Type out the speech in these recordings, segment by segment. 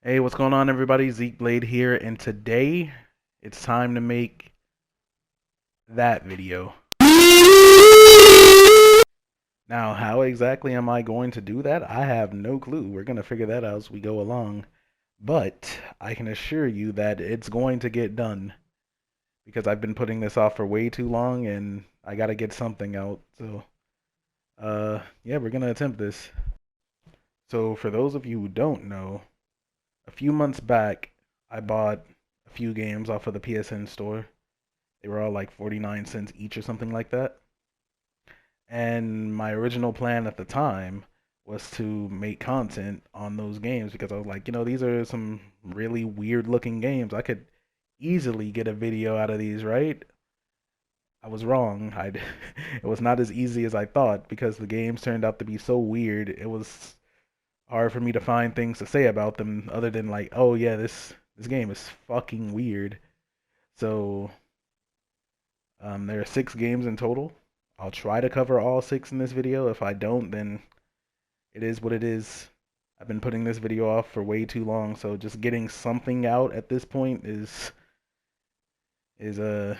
Hey, what's going on, everybody? Zeke Blade here, and today it's time to make that video. Now, how exactly am I going to do that? I have no clue. We're going to figure that out as we go along. But I can assure you that it's going to get done because I've been putting this off for way too long and I got to get something out. So, yeah, we're going to attempt this. So, for those of you who don't know, a few months back, I bought a few games off of the PSN store. They were all like 49 cents each or something like that. And my original plan at the time was to make content on those games because I was like, these are some really weird looking games. I could easily get a video out of these, right? I was wrong. It was not as easy as I thought because the games turned out to be so weird. It was hard for me to find things to say about them other than like, oh yeah, this game is fucking weird. So there are 6 games in total. I'll try to cover all 6 in this video. If I don't, then it is what it is. I've been putting this video off for way too long, so just getting something out at this point is a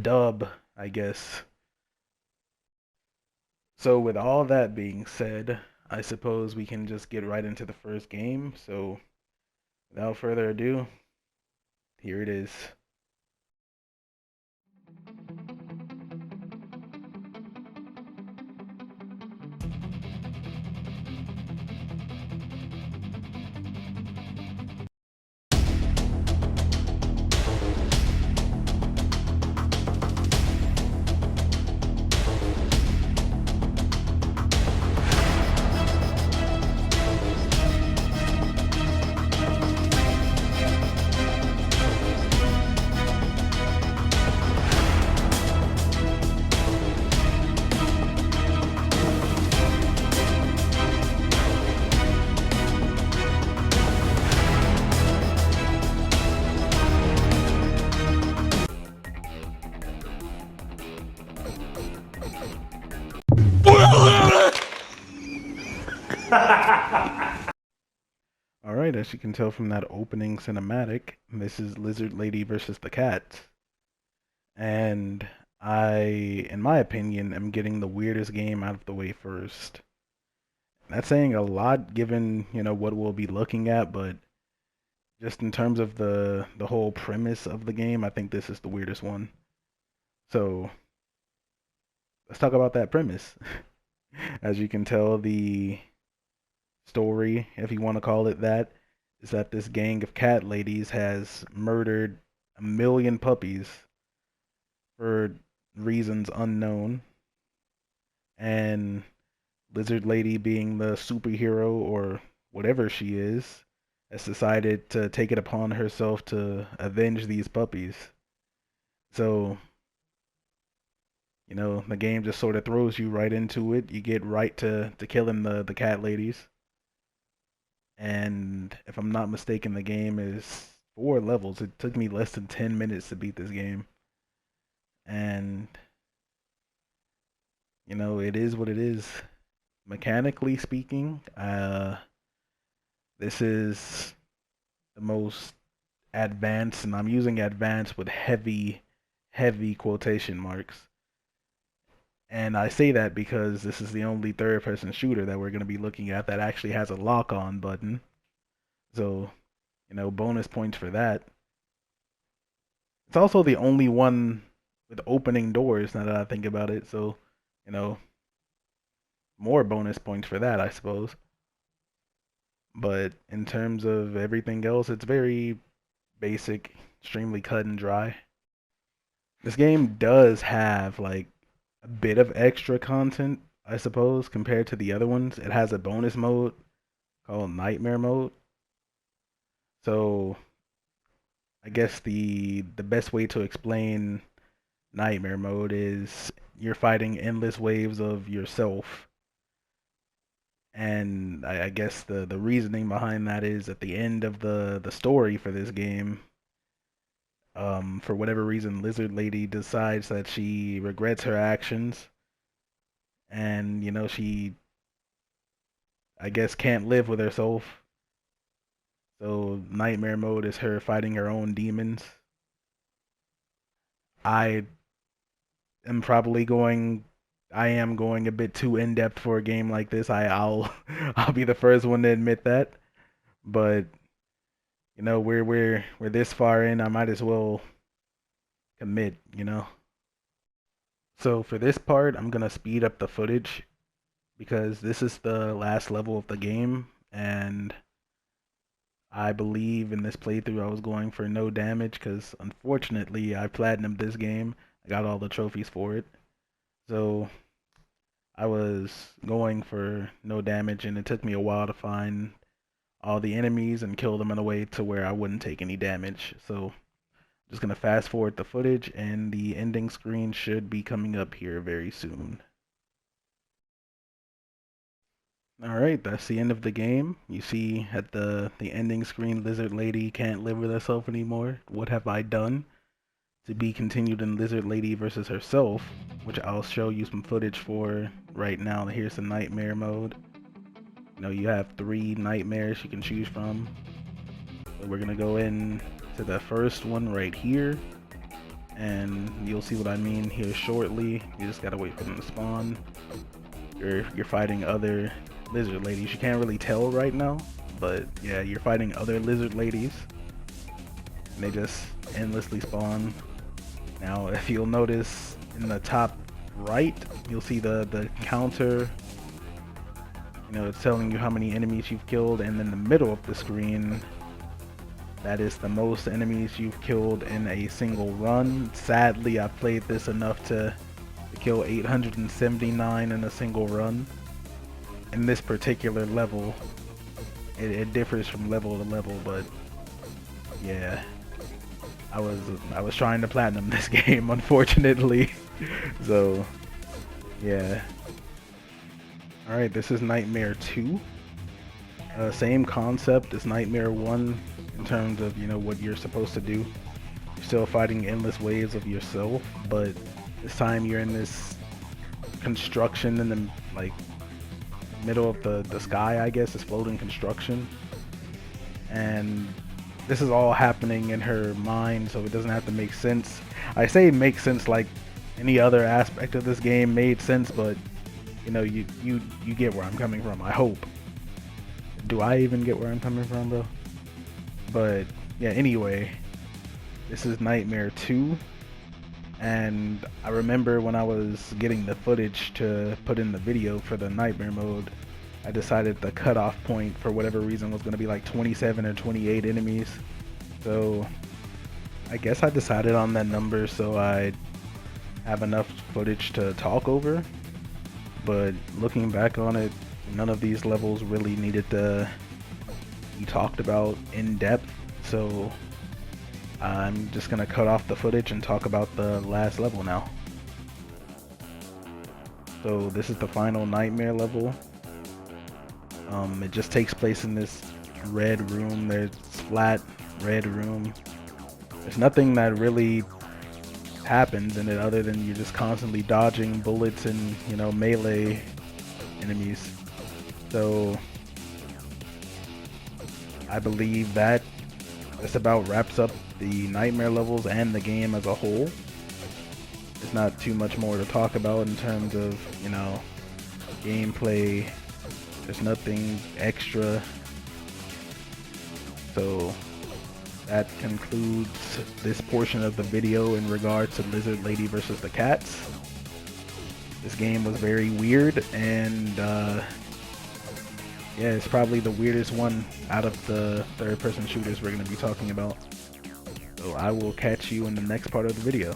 dub, I guess. So with all that being said, I suppose we can just get right into the first game. So without further ado, here it is. Alright, as you can tell from that opening cinematic, this is Lizard Lady versus the Cat. And in my opinion, am getting the weirdest game out of the way first. That's saying a lot given, what we'll be looking at, but just in terms of the whole premise of the game, I think this is the weirdest one. So let's talk about that premise. As you can tell, the story, if you want to call it that, is that this gang of cat ladies has murdered a million puppies for reasons unknown. And Lizard Lady, being the superhero or whatever she is, has decided to take it upon herself to avenge these puppies. So, the game just sort of throws you right into it. You get right to killing the cat ladies. And if I'm not mistaken, the game is 4 levels. It took me less than 10 minutes to beat this game. And, it is what it is. Mechanically speaking, this is the most advanced, and I'm using advanced with heavy, heavy quotation marks. And I say that because this is the only third person shooter that we're going to be looking at that actually has a lock on button. So, bonus points for that. It's also the only one with opening doors now that I think about it. So, you know, more bonus points for that, I suppose. But in terms of everything else, it's very basic, extremely cut and dry. This game does have like a bit of extra content, I suppose, compared to the other ones. It has a bonus mode called Nightmare Mode. So I guess the best way to explain Nightmare Mode is you're fighting endless waves of yourself. And I guess the reasoning behind that is at the end of the story for this game, for whatever reason, Lizard Lady decides that she regrets her actions, and she, I guess, can't live with herself, So nightmare mode is her fighting her own demons. I am probably going I am going a bit too in depth for a game like this. I'll I'll be the first one to admit that. But you know, we're this far in, I might as well commit, you know. So for this part, I'm gonna speed up the footage because this is the last level of the game, and I believe in this playthrough I was going for no damage because unfortunately I platinumed this game. I got all the trophies for it. So I was going for no damage, and it took me a while to find all the enemies and kill them in a way to where I wouldn't take any damage. So I'm just gonna fast forward the footage, and the ending screen should be coming up here very soon. Alright, that's the end of the game. You see at the ending screen, Lizard Lady can't live with herself anymore. What have I done? To be continued in Lizard Lady versus herself, which I'll show you some footage for right now. Here's the nightmare mode. You know, you have 3 nightmares you can choose from. So we're gonna go in to the first one right here, and you'll see what I mean here shortly. You just gotta wait for them to spawn. You're fighting other lizard ladies. You can't really tell right now, but yeah, you're fighting other lizard ladies, and they just endlessly spawn. Now, if you'll notice in the top right, you'll see the counter. You know, it's telling you how many enemies you've killed, and in the middle of the screen, that is the most enemies you've killed in a single run. Sadly, I played this enough to kill 879 in a single run. In this particular level, it differs from level to level, but yeah, I was trying to platinum this game, unfortunately. So yeah. All right, this is Nightmare 2. Same concept as Nightmare 1 in terms of, you know, what you're supposed to do. You're still fighting endless waves of yourself, but this time you're in this construction in the like middle of the sky, I guess. It's floating construction, and this is all happening in her mind, so it doesn't have to make sense. I say make sense like any other aspect of this game made sense, but you know, you get where I'm coming from, I hope. Do I even get where I'm coming from, bro? But yeah, anyway, this is Nightmare 2. And I remember when I was getting the footage to put in the video for the nightmare mode, I decided the cutoff point for whatever reason was going to be like 27 or 28 enemies. So I guess I decided on that number so I'd have enough footage to talk over. But looking back on it, none of these levels really needed to be talked about in depth. So I'm just gonna cut off the footage and talk about the last level now. So this is the final nightmare level. It just takes place in this red room. There's flat red room. There's nothing that really happens in it other than you're just constantly dodging bullets and, you know, melee enemies. So I believe that this about wraps up the nightmare levels and the game as a whole. There's not too much more to talk about in terms of, you know, gameplay. There's nothing extra. So that concludes this portion of the video in regards to Lizard Lady versus the Cats. This game was very weird, and yeah, it's probably the weirdest one out of the third-person shooters we're going to be talking about. So I will catch you in the next part of the video.